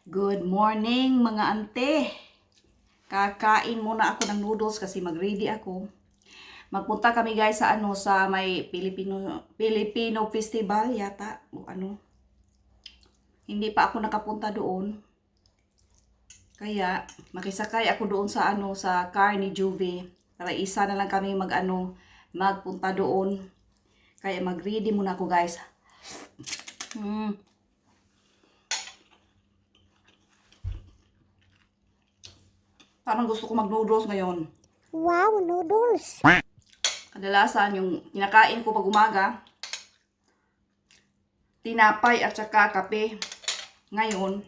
Good morning mga ante. Kakain muna ako ng noodles kasi mag-ready ako. Magpunta kami guys sa sa may Filipino Festival yata o ano. Hindi pa ako nakapunta doon. Kaya makisakay ako doon sa sa car ni Juve. Para isa na lang kami magpunta doon. Kaya mag-ready muna ako guys. Parang gusto ko mag-noodles ngayon. Wow, noodles. Kadalasan yung kinakain ko pag umaga, tinapay at saka kape. Ngayon,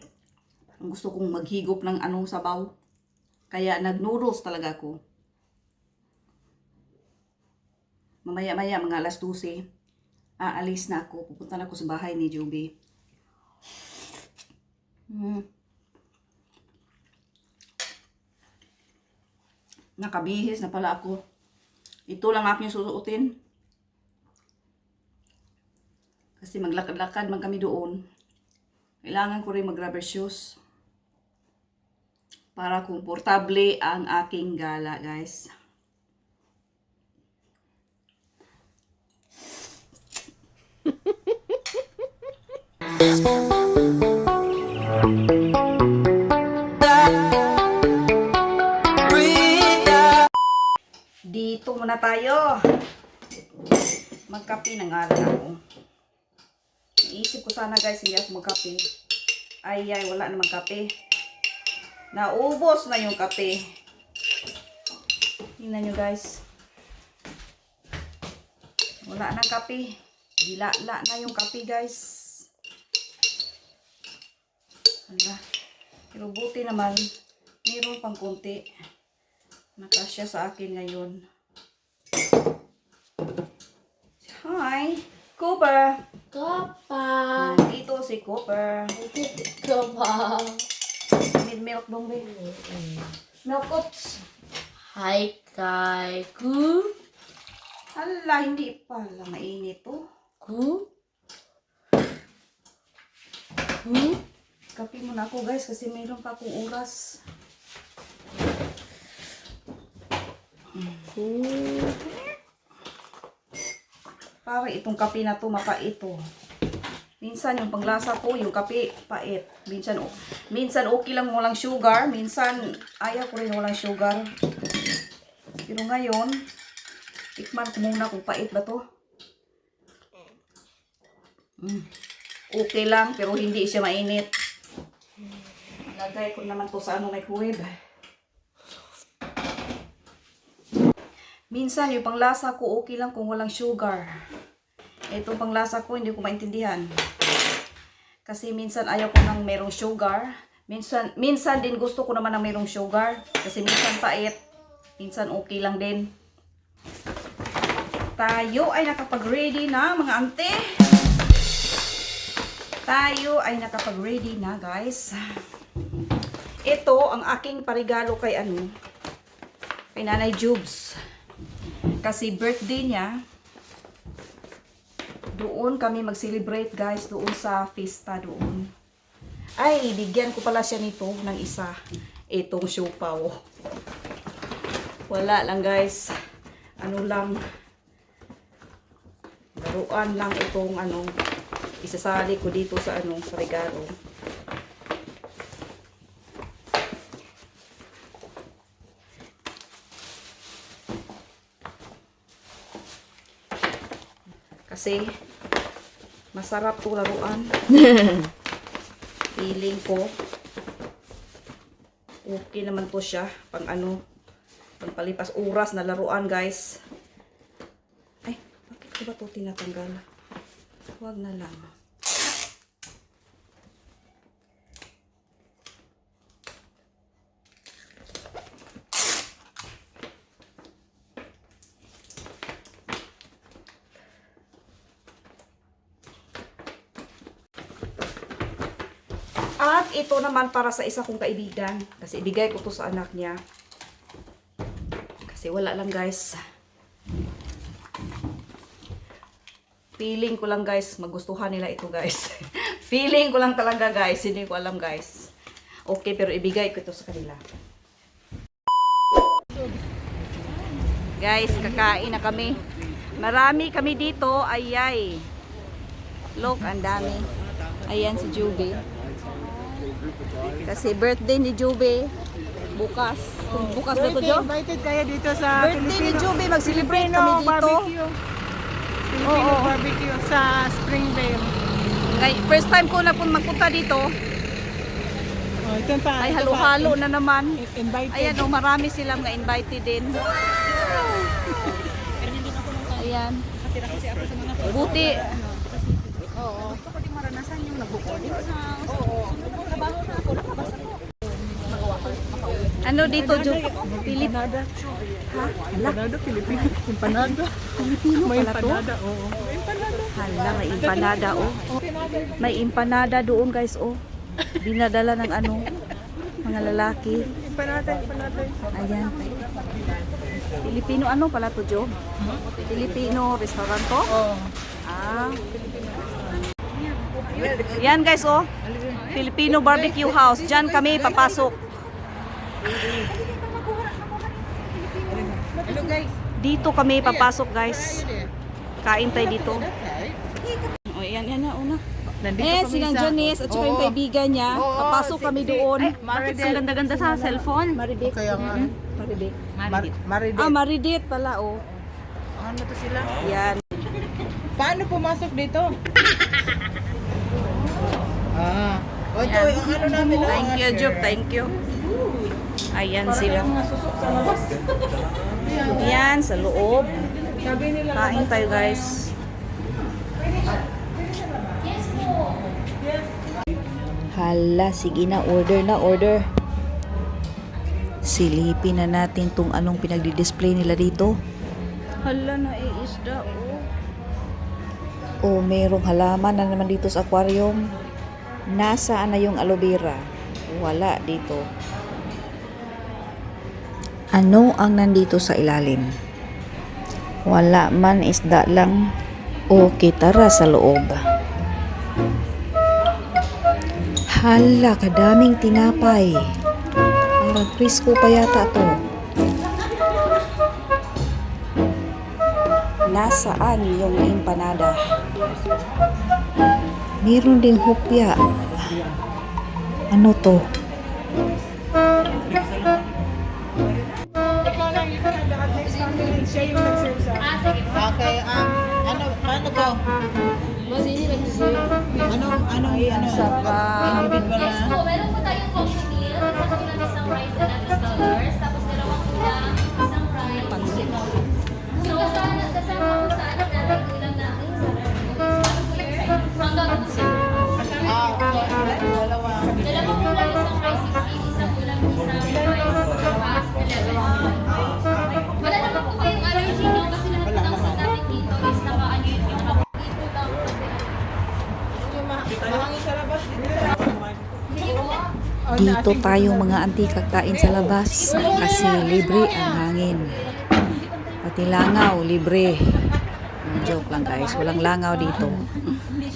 gusto kong maghigop ng sabaw. Kaya nag-noodles talaga ako. Mamaya-maya mga alas 12, aalis na ako. Pupunta na ako sa bahay ni Joby. Nakabihis na pala ako. Ito lang aking susuotin. Kasi maglakad-lakad man kami doon. Kailangan ko rin mag-rubber shoes. Para komportable ang aking gala, guys. Dito muna tayo. Magkape na nga lang ako. Naisip ko sana guys, hindi ako magkape. Ay, wala namang kape. Naubos na yung kape. Tingnan nyo guys. Wala nang kape. Dilala na yung kape guys. Hala. Pero buti naman, mayroon pang konti. Nakasya sa akin ngayon. Hi, Cooper. Kapa. Dito si Cooper. Kapa. Need milk dong, babe. Milk cups. Hi, kay ku. Hala, hindi pala mainit to. Ku. Kape muna ako guys kasi mayroon pa akong oras. Para itong kape na to mapait to. Minsan yung panglasa ko, yung kape pait. Minsan okay lang walang sugar, minsan ayaw ko rin walang sugar. Pero ngayon, tikman ko muna kung pait ba to. Okay lang pero hindi siya mainit. Lagay ko naman to sa microwave. Minsan yung panglasa ko okay lang kung walang sugar. Itong panglasa ko hindi ko maintindihan. Kasi minsan ayaw ko nang merong sugar. Minsan din gusto ko naman ng merong sugar. Kasi minsan pait. Minsan okay lang din. Tayo ay nakapag-ready na mga ante. Tayo ay nakapag-ready na guys. Ito ang aking parigalo kay kay Nanay Jubes. Kasi birthday niya. Doon kami mag-celebrate guys. Doon sa fiesta doon. Ay, bigyan ko pala siya nito ng isa. Itong siopaw. Wala lang guys. Ano lang. Laruan lang itong isasali ko dito sa sa regalo. Kasi masarap to laruan. Feeling ko okay naman to siya pang pangpalipas oras na laruan guys. Ay, bakit ko ba to tinatanggal? Huwag na lang. At ito naman para sa isa kong kaibigan. Kasi ibigay ko to sa anak niya. Kasi wala lang guys. Feeling ko lang guys, magustuhan nila ito guys. Feeling ko lang talaga guys, hindi ko alam guys. Okay, pero ibigay ko ito sa kanila. Guys, kakain na kami. Marami kami dito. Ayay. Look, ang dami. Ayan si Jube. Kasi birthday ni Jube. Bukas. Bukas ba ito, Jo? Invited kayo dito sa Birthday ni Jube. Mag-celebrate Filipino kami dito. barbecue. Filipino Oo. barbecue sa Springvale. First time ko na po magpunta dito. Oh, ito pa. Ay, ito pa. halo-halo na naman. Invited. Ayan, oh, marami silang nga invited din. Ayan. Buti. Ano dito, Jo? Empanada. Ha? Empanada, Filipino. Empanada. Filipino May pala to? empanada, oo. May empanada. Hala, may empanada, oh. May empanada doon, guys, oh. Dinadala ng ano, mga lalaki. Empanada, empanada. Ayan. Filipino ano pala to, Jo? Filipino restaurant to? Oo. Ah. Yan, guys, oh. Filipino barbecue house. Diyan kami papasok. Hello guys. Dito kami papasok, guys. Kain tayo dito. Oh, yan, una. Si Janice at saka yung kaibigan niya. Papasok kami doon. Bakit ang ganda-ganda sa cellphone? Maridit. Kaya nga. Maridit. Maridit. Ah, Maridit pala, oh. Ano to sila? Yan. Paano pumasok dito? Ah. O ito, Yan. ang ano namin. Thank you, Job. Thank you. Ayan sila. Mga susok sa labas. Yan, sa loob. Sabi nila. Kain tayo, guys. Hala, sige na, order. Silipin na natin tong anong pinagdi-display nila dito. Hala, naiisda, oh. Oh, merong halaman na naman dito sa aquarium. Nasaan na yung aloe vera? Wala dito. Ano ang nandito sa ilalim? Wala man, isda lang. Okay, tara sa loob. Hala, kadaming tinapay. Parang Crisco pa yata to. Nasaan yung empanada? Meron ding hopya. Ano to? Ikaw lang, ikaw lang. Lahat next time, siya yung nag-serve sa... Okay, ano, paano to? Ano? Sa pa. Inibid ba Yes na? po, meron po tayong combo meal. Sa kanila isang rice and $11. Tapos dalawang ulam, isang rice. So, kasama po sa ano, meron ulam natin sa hanggang po sir. Dalawa. Dalawang ulam, isang rice, 16, isang ulam, isang rice, tapos 11. Wala naman po kayong allergy, no? Kasi lahat po ng food natin dito is naka-ano yun, yung naka-ito lang kasi. Mahangin sa labas. Sige po. Dito tayo mga auntie kakain sa labas kasi libre ang hangin. Pati langaw, libre. Joke lang guys, walang langaw dito.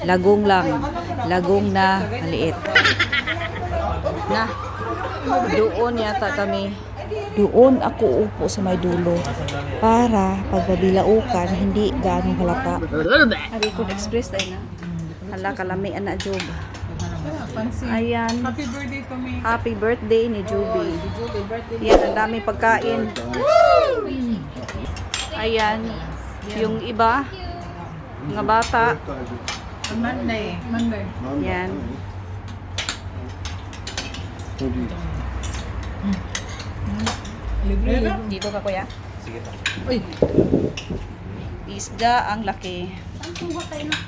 Lagong lang. Lagong na maliit. Na, doon yata kami. Doon ako upo sa may dulo para pagbabilaukan hindi gaano halata. Aricon Express tayo na. Hala, kalamian na, Job. Ayan. Happy birthday to me. Happy birthday ni Juby. Yan, ang daming pagkain. Ayan. Yung iba, mga bata. Monday. Yan. Libre. Dito ka, kuya. Sige pa. Uy. Isda ang laki.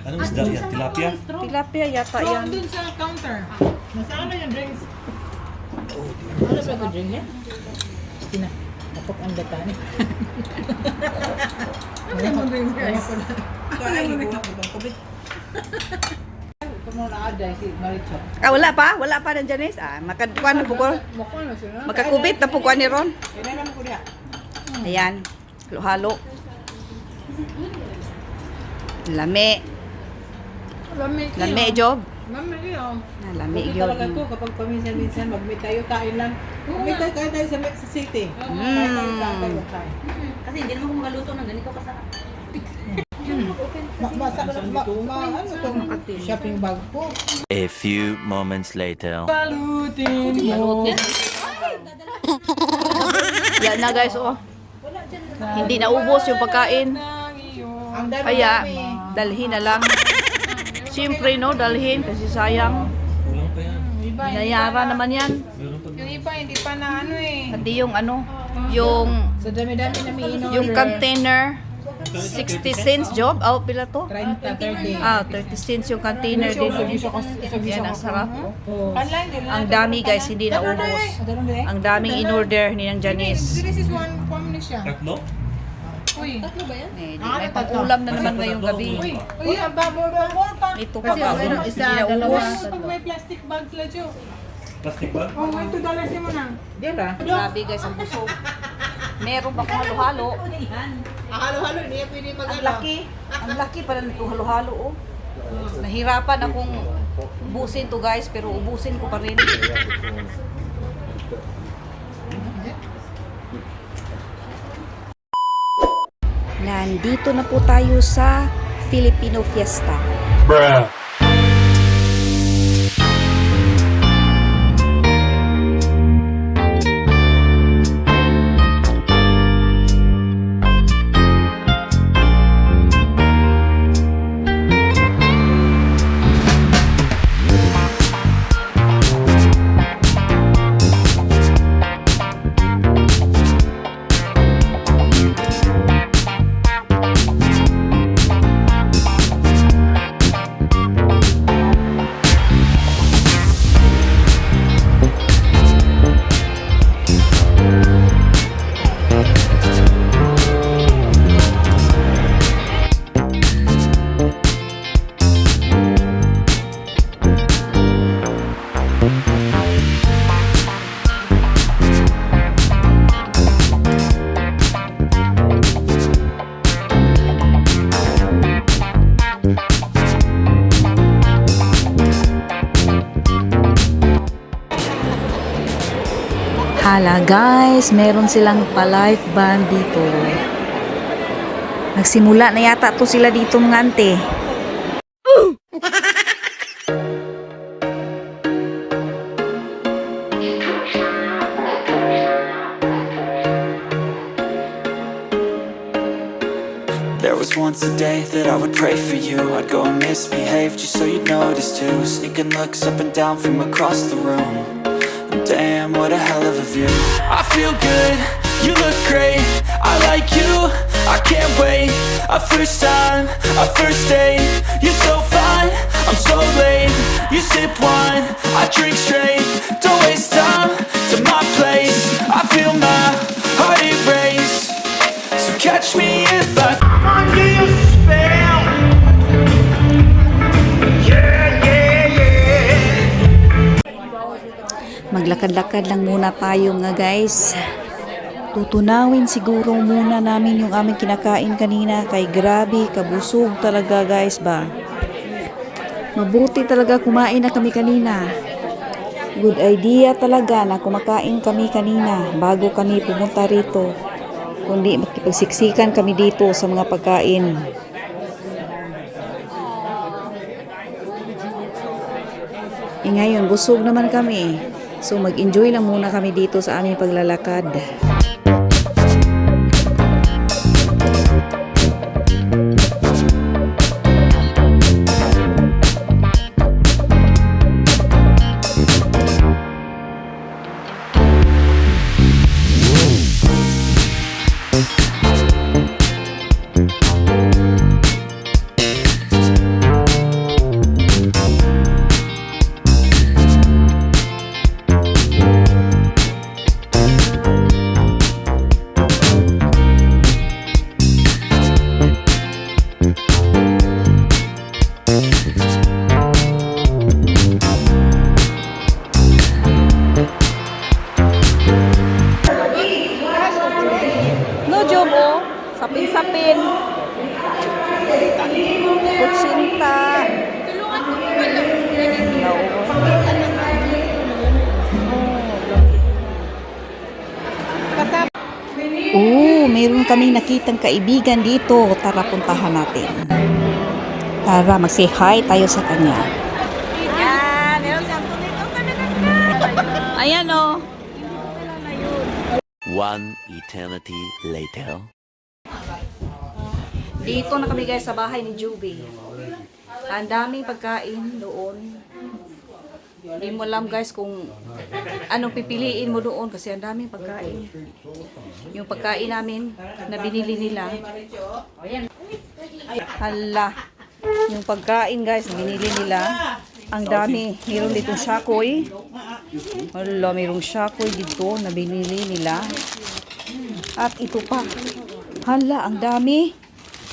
Anong isda yan? Tilapia? Tilapia yata So, yan. dun sa counter. Nasaan na yung drinks? Ano ba yung drink niya? Stina. Tapok ang gatan. Ano yung drinks guys? Ano yung drinks? Kung na-ada si Maricho. Ah, wala pa? Wala pa ng Janice? Ah, makakuha na po ko. Mukha na sila. Makakubit na po ko ni Ron. Kailan naman ko diya? Ayan. Halo-halo. Lami. Lamig. Lami, Job. Ma'am, oh. Nalamig Ito talaga yun. ko kapag paminsan-minsan mag-meet tayo, kain lang. Mag-meet tayo, kain tayo sa city. Kain tayo sa tayo kain. Kasi hindi naman ako magaluto ng ganito kasarap. Ano itong shopping bag ko? A few moments later. Yan na guys, oh. Hindi naubos yung pagkain. Ang dami Kaya, dalhin na lang. Siyempre, no, dalhin kasi sayang. Kulang pa yan. Binayaran naman yan. Meron pa Yung iba, hindi pa na ano eh. Pati yung ano, yung Sa dami-dami na may in-order. yung container, 60 cents job. Oh, pila to? 30, 30. Ah, 30 cents yung container din. Yan, ang sarap. Oh. Ang dami guys, hindi naubos. Ang daming in-order ni ng Janice. This is one family siya. Tatlo? Uy. Eh, di, may pag-ulam na naman ngayong gabi. Uy, ang babo pa. Ito pa Kasi ba? ano, Hindi isa, dalawa. naubos. Pag may plastic bag sila, Jo. Plastic bag? Oh, may $2 mo na. Dira. Grabe guys, ang busog. Meron pa kung halo-halo. Halo-halo, hindi pwede Ang laki. Ang laki pala nito halo-halo, oh. Nahirapan akong ubusin to guys, pero ubusin ko pa rin. Nandito na po tayo sa Filipino Fiesta. Hala guys, meron silang pa-live band dito. Nagsimula na yata to sila dito mga ante. There was once a day that I would pray for you. I'd go and misbehave just so you'd notice too. Sneaking looks up and down from across the room. And damn, what a hell of a view. I feel good, you look great. I like you, I can't wait. A first time, a first date. You're so fine, I'm so late. You sip wine, I drink straight. Don't waste time to my place. I feel my heart erase. So catch me if I under your spell. Yeah, yeah, yeah. Maglakad-lakad lang muna tayo nga guys. Tutunawin siguro muna namin yung aming kinakain kanina kay grabe, kabusog talaga guys ba. Mabuti talaga kumain na kami kanina. Good idea talaga na kumakain kami kanina bago kami pumunta rito. Kundi makipagsiksikan kami dito sa mga pagkain. Ngayon, busog naman kami. So mag-enjoy lang muna kami dito sa aming paglalakad. mayroon kaming nakitang kaibigan dito. Tara, puntahan natin. Tara, mag-say hi tayo sa kanya. Ayan o. One eternity later. Dito na kami guys sa bahay ni Juby. Ang daming pagkain doon. Hindi mo alam guys kung anong pipiliin mo doon kasi ang daming pagkain. Yung pagkain namin na binili nila. Hala. Yung pagkain guys na binili nila. Ang dami. Meron dito shakoy. Hala, mayroong shakoy dito na binili nila. At ito pa. Hala, ang dami.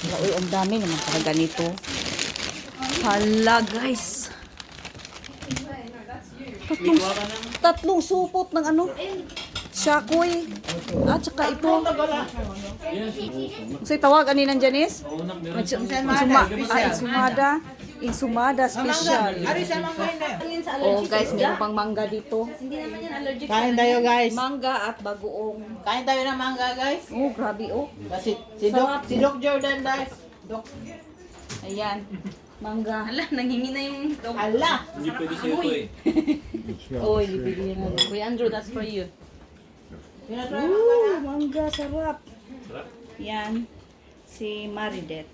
Hala, uy, ang dami naman talaga nito. Hala, guys. Tatlong supot ng ano? Shakoy. At saka ito. Kasi tawag ani ng Janice? Insumada special. Oh guys, meron pang mangga dito. Kain tayo guys. Mangga at bagoong. Kain tayo ng mangga guys. Oh, grabe oh. Si Doc Jordan guys. Ayan. Mangga. Hala, nangingi na yung dog. Ala. Hindi pwede sa'yo ito eh. Oh, ibigay na. Kuya Andrew, that's for you. Ooh, mangga, sarap. Yan. Si Maridet.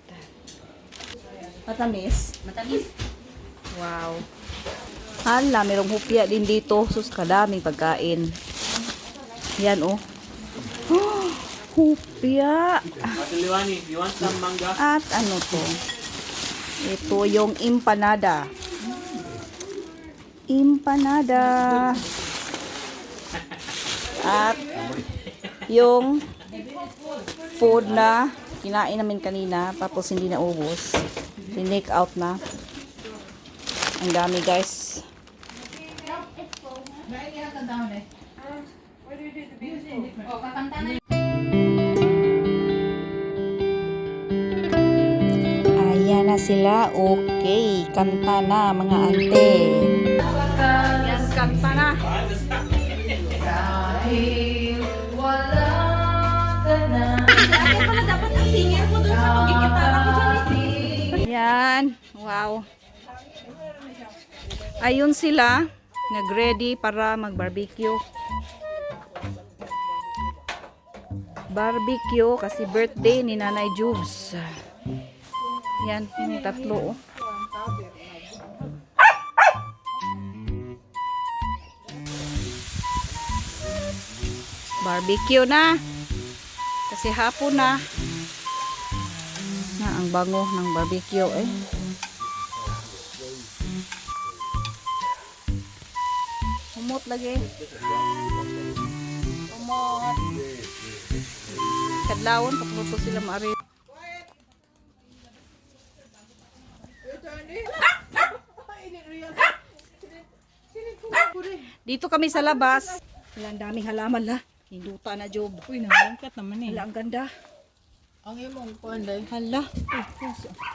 Matamis. Matamis. Wow. Hala, merong hupya din dito. Sus, kadaming pagkain. Yan, oh. Hupya. Ate Liwani, you want some manga? At ano to? Ito yung empanada. Empanada. At yung food na kinain namin kanina tapos hindi na ubos. Tinake out na. Ang dami guys. Ayan na sila. Okay. Kanta na mga ante. Yan, kanta na. Yan. Wow. Ayun sila. Nag-ready para mag-barbecue. Barbecue kasi birthday ni Nanay Jubes. Yan, yung tatlo. Oh. Barbecue na. Kasi hapon na. Na ang bango ng barbecue eh. Humot lagi. Humot. Kadlawon paputo sila maari. Dito kami sa labas. Ang daming halaman la. Hinduta na job. Uy, nangangkat naman eh. Hala, ang ganda. Ang imong kuanday. Hala.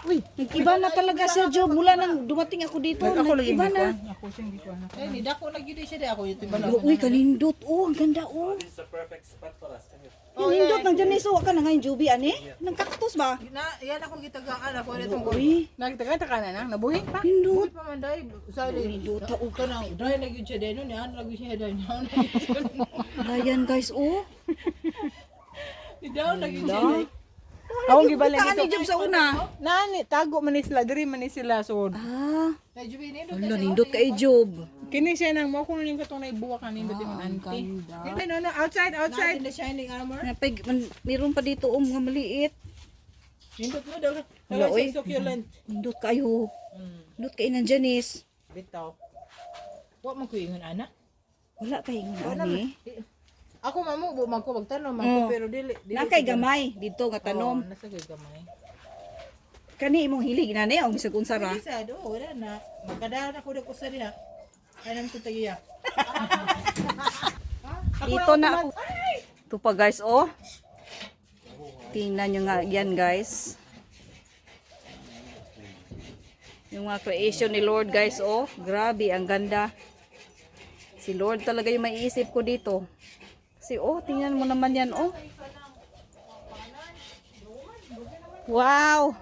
Uy, Nag-iba na talaga sa job. Mula nang dumating ako dito. ako lagi Nag-iba na. Ako sing gikuan. Eh, ni dako lagi di siya di ako yung tiba. Uy, kanindot. Oh, ang ganda oh. It's the perfect spot for us. Kanindot. Nang dyan iso ka na ngayon, Juby, ani? Nang kaktus ba? Yan ako gitagaan ako nitong Uy, nagtaga na nang nabuhi pa. nindot. Pa man dai sa nindot ta og kanang dai lagi siya deno ni an lagi siya dai. Ayan guys, oh. Di daw lagi siya Da. dai. Ako gibaleng Kaan ni job sa una. Nani tago man ni sila diri man ni sila so. Ah, Medyo binindo. wala, nindot kay job. Kini siya nang mo kuno ning katong naibuwa kanin dito man anti. Dili no outside outside the shining armor. Napay, meron pa dito mga maliit. Nindot mo daw. Wala, Wala oy. siya succulent. Nindot kayo. Nindot kay ng Janice. Bitaw. Wa man ko ingon ana. Wala kay ani. Ako mamu bu man ko magtanom man ko Oh. pero dili Nakay gamay dito nga tanom. Nasa kay gamay. Kani imong hilig na ni ang bisag unsa ra. Isa do wala na. Magkadaan ako dako sa diha. Kanang to tagiya. Dito na ako. Ito pa guys, oh. Tingnan nyo nga yan guys. Yung mga creation ni Lord guys, oh. Grabe, ang ganda. Si Lord talaga yung maiisip ko dito. Kasi, oh, tingnan mo naman yan, oh. Wow!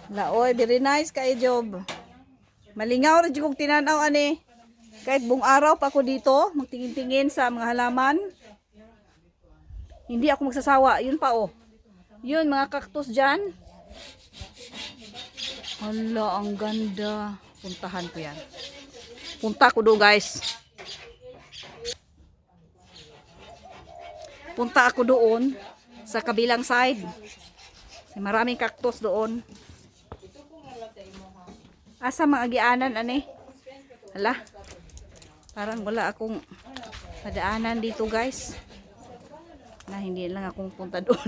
Laoy, very nice kay Job. Malingaw rin kong tinanaw ani. Kahit buong araw pa ako dito, magtingin-tingin sa mga halaman. Hindi ako magsasawa. Yun pa oh. Yun, mga cactus dyan. Hala, ang ganda. Puntahan ko yan. Punta ko doon guys. Punta ako doon sa kabilang side. Maraming cactus doon. Asa mga agianan ani? Hala. Parang wala akong padaanan dito guys. Na hindi lang akong punta doon.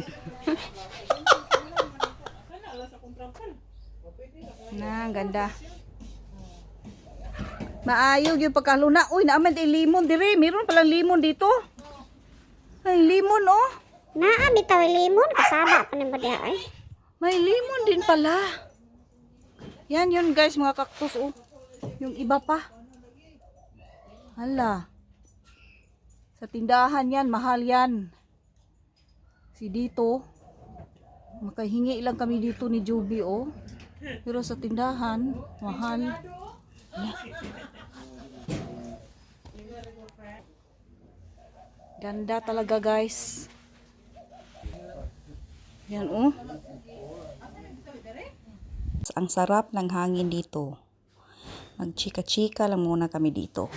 Na, ang ganda. Maayog yung pagkaluna. Uy, naaman din limon dire. Meron palang limon dito. Ay, limon oh. Bitaw limon kasama pa ni badiha ay. May limon din pala. Yan yun guys, mga cactus oh. Yung iba pa. Hala. Sa tindahan yan, mahal yan. Si dito, makahingi lang kami dito ni Juby oh. Pero sa tindahan, mahal. Hala. Ganda talaga guys. Yan oh. Ang sarap ng hangin dito. Magchika-chika lang muna kami dito.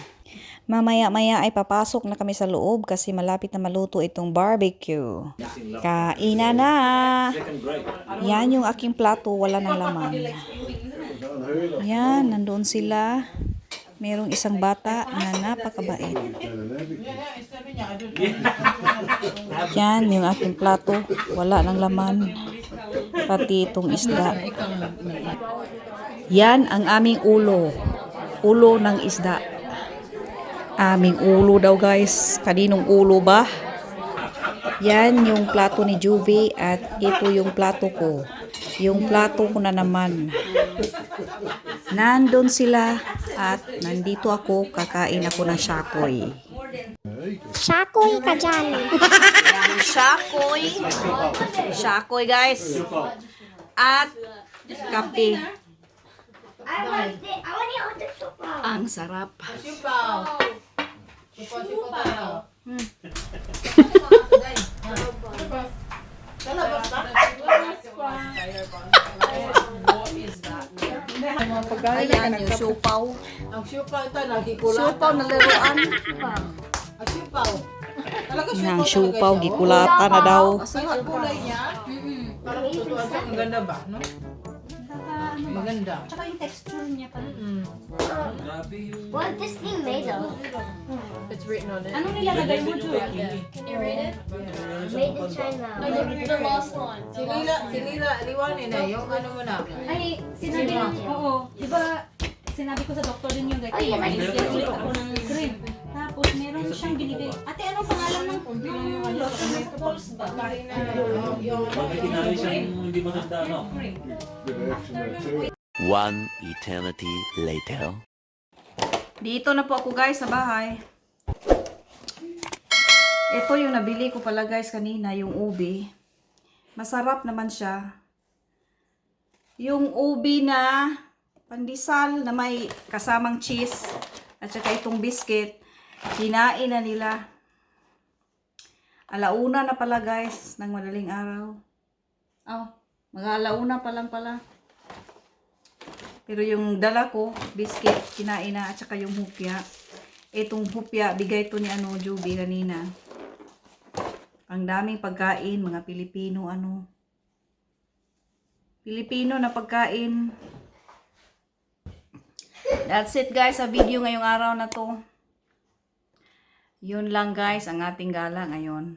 Mamaya-maya ay papasok na kami sa loob kasi malapit na maluto itong barbecue. Kainan na! Yan yung aking plato, wala ng laman. Yan, nandoon sila. Merong isang bata na napakabait. Yan yung aking plato, wala ng laman. Pati itong isda. Yan ang aming ulo. Ulo ng isda. Aming ulo daw guys. Kaninong ulo ba? Yan yung plato ni Juvie at ito yung plato ko. Yung plato ko na naman. Nandun sila at nandito ako. Kakain ako ng shakoy. Shakoy ka dyan. Yan, shakoy. Shakoy guys. At kape. Ang sarap. Ayan yung siopaw. Ang siupaw ito, nagkikulatan. Siopaw na laruan. Ang siupaw. Talaga Yang siopaw, gikulata na daw. Ang kulay niya. Parang tutuan siya. Ang ganda ba? No? Maganda. Tsaka yung texture niya pa. What this thing made of? It's written on it. Ano nilalagay mo, Ju? Can you read it? Made in China. No, the last one. Sinila, liwanin na. Yung ano mo na. Ay, sinabi niya, oo. Di ba, sinabi ko sa doktor din yung gati. Ay, ulit ako ng cream. Tapos, meron siyang binigay. Ate, anong pangalan ng lotion? Pulse ba? Bakit kinali siyang hindi maganda, no? One eternity later. Dito na po ako guys sa bahay. Ito yung nabili ko pala guys kanina, yung ubi. Masarap naman siya. Yung ubi na pandesal na may kasamang cheese at saka itong biscuit. Kinain na nila. Alauna na pala guys ng madaling araw. Mag-alauna pa lang pala. Pero yung dala ko, biscuit, kinain na, at saka yung hupya. Itong hupya, bigay to ni Juby kanina. Ang daming pagkain, mga Pilipino, Pilipino na pagkain. That's it guys, sa video ngayong araw na to. Yun lang guys, ang ating gala ngayon.